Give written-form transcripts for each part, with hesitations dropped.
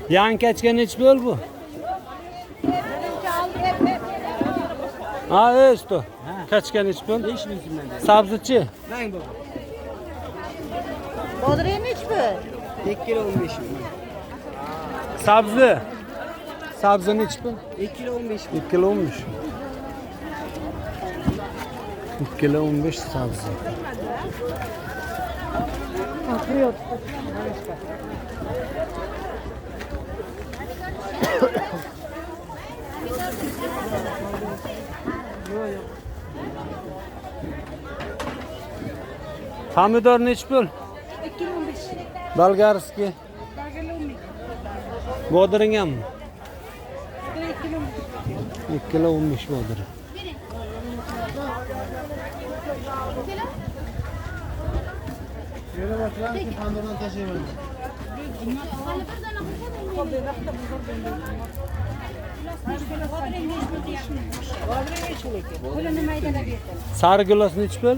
Yan keçken hiç böl bu. Ha işte. Keçken hiç böl. Sabzıçı. Ben baba. Bodrum hiç mi? 2 kilo 15 mi? Sabzı. Sabzını hiç böl. 2 kilo 15 mi? 2 kilo olmuş. 2 kilo 15 sabzı. Oturuyor. Pomidorni hiç böl. 2 kilo 15. Bolgarski. Bodring ham. 2 kilo 15. 2 kilo 15 bodring. Yere batıran ki pandordan taşıyamam. Sarı gülosini hiç böl.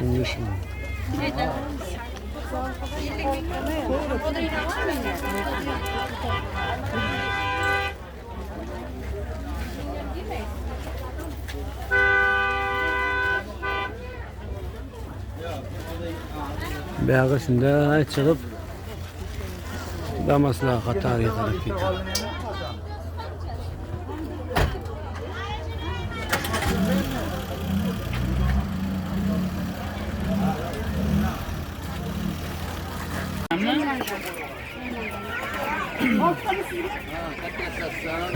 15 mi? Bayağı şimdi çıkıp Damasla Katar'a taraf gidiyor.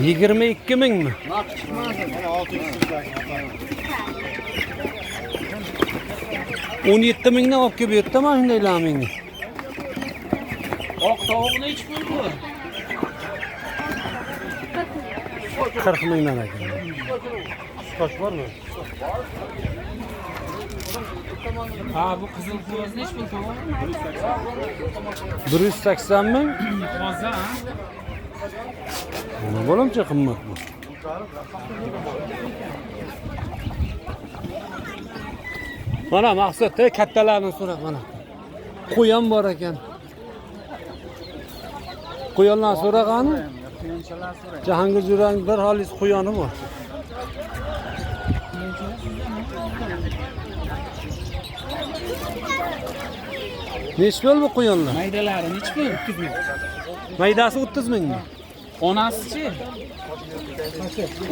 Yigirme ikki ming mi? 17 mingdan olib kelib yuribdi mana shunday lamingni. Oq tovuqni ichib qo'ydi. 40 mingdan ekan. Qo'sh bormi? Ha, bu qizil qo'zni ichib qo'ydi. 180 ming. Toza, ha? Nima bo'lamcha qimmat bu? Mana maqsadda kattalarni so'rab mana. Qo'yan bor ekan. Qo'yanlar so'ragani? Jahongir Jo'raning bir xolis qo'yoni bor. Nechi pul bu qo'yonlar? Maydalari nechi pul? 30 ming. Maydasi 30 mingmi? Onasi-chi?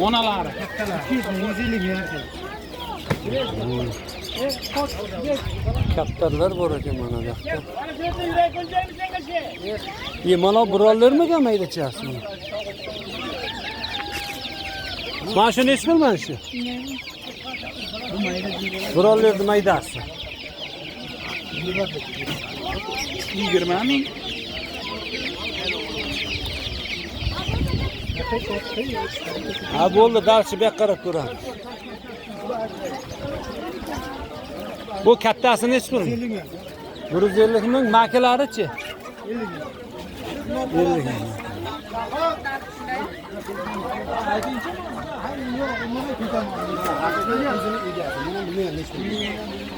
Onalari kattalar. 150 ming erkak. Kattalar bor ekan mana bu yoqda. Mana burallarmi maydachasi? Mana shu nechi pul mana shu? Bu mayda Burallarning maydasi. 20 ming. Ha bo'ldi, darchi bu yoqqa qarab ko'ramiz. Bu kattasi nechi pul? 150 ming, makalari-chi? 50 ming.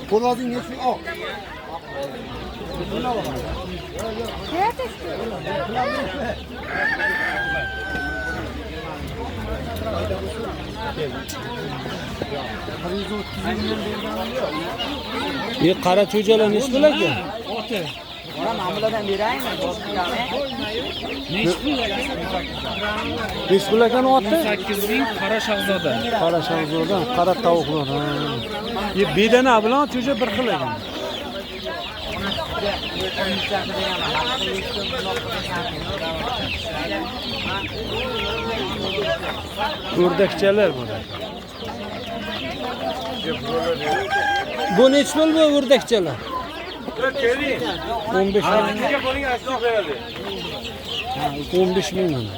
Qo'lozing nechi oq? Qara cho'jalar nechi pul ekan? Oti. Mana ma'muladan beraymi? Nechi pul ekan? Nechi pul ekan oti? 18 ming qora shahzoda. Qara shahzoda, qara tovuqlar. Bedana bilan cho'ja bir xil ekan. O'rdakchalar bor. Bu nechi pul bu o'rdakchalar? 15 ming. 15 ming mana.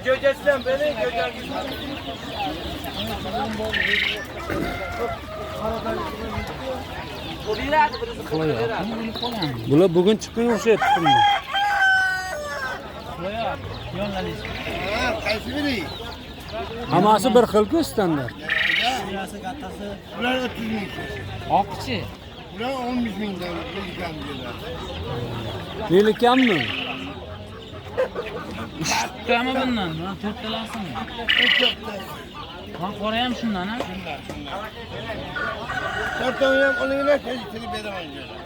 Jo'jasidan beri jo'jangiz. Bular bugun chiqqan o'xshayapti tuxumni. Qo'yar. Yonlanish. Qaysi biri? Hammasi bir xil-ku standart. Siyasi kattasi. Ular 30 ming. Oqchi. Bura 15 bin tane ikram ediyorlar. Velikam mı? Tutama bundan. Ha, to'rttalasin. Ha, qorayam shundan ha. Tortoni ham olinglar, kelishtirib beraman diyorlar.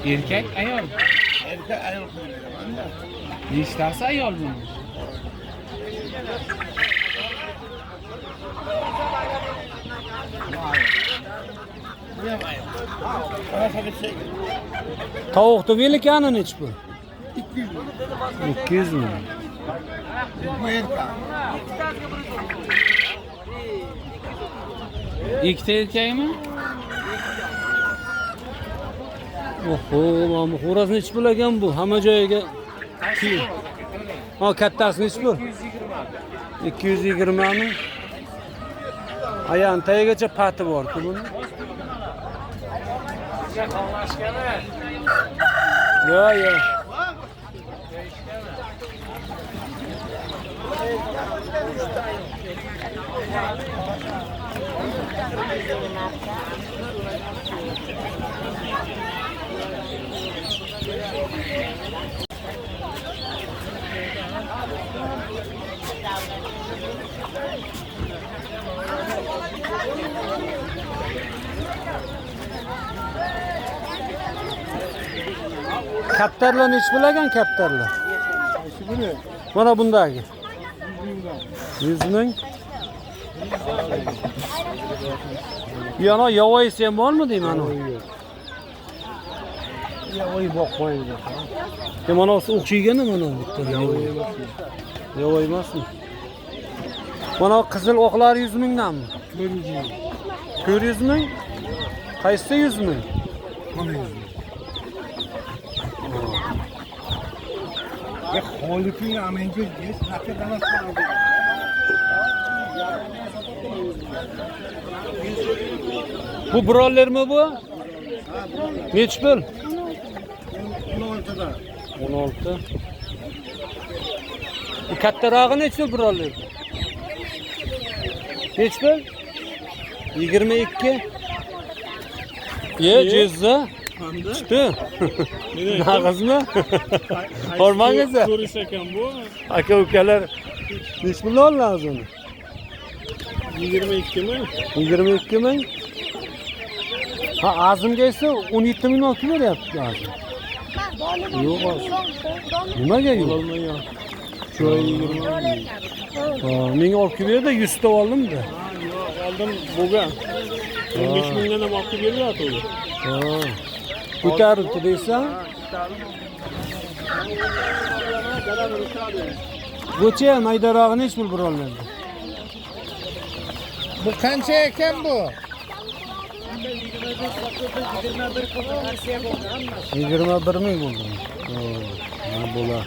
Erkak, ayol. Erkek ayol qilib beraman-da. Nechtasi ayol bu? Bu ham ayol. Qarasa bir şey. Tovuqni velikani nech bu? 200 bin. 200 ming. Bu erkek. Ikkita erkakmi? Oho, mana bu xo'roz nech pul ekan bu? Hamma joyiga ki. Ha, kattasi nech pul? 220 ming. Ayağın tayigacha pati bor-ku buni. Yo. Kaptarlar nech pul ekan kaptarlar? Buni Mana bundagi. 100 ming. Yana yavoyisi ham bormi deyman ana? yavoy boqmaydi. Mana o'xshaygani mana bitta yavoy. Yavoy emasmi? Mana qizil oqlar 100 mingdanmi? 400 ming. Qaysi 100 ming? Ya xoliping amenga yes, naqadan oldi. Bu brollermi bu? Nech pul? 16 da. 16. Bu kattarog'i nech pul broller? Nech pul? 22. Ye, jezza. Chiqdi. Nag'izmi? Hormangiz. Ko'rish ekan bu. Aka ukalar nech pul olasiz uni? 22 mi? 22 ming. Ha, azimga esa 17 ming olib beryapti azim. Yo'q azim. Nimaga yo'q? Olmagan. Joy 20 mi? Ha, menga olib berdi 100 ta oldim-da. Yo'q, oldim bo'lgan. 15 mingdan ham olib beryapti u. Ha. Ko'tarildi deysan? Bucha maydarog'i nech pul birorlarda? Bu qancha ekan bu? 21 ming bo'ldi. Ha, mana bo'lar.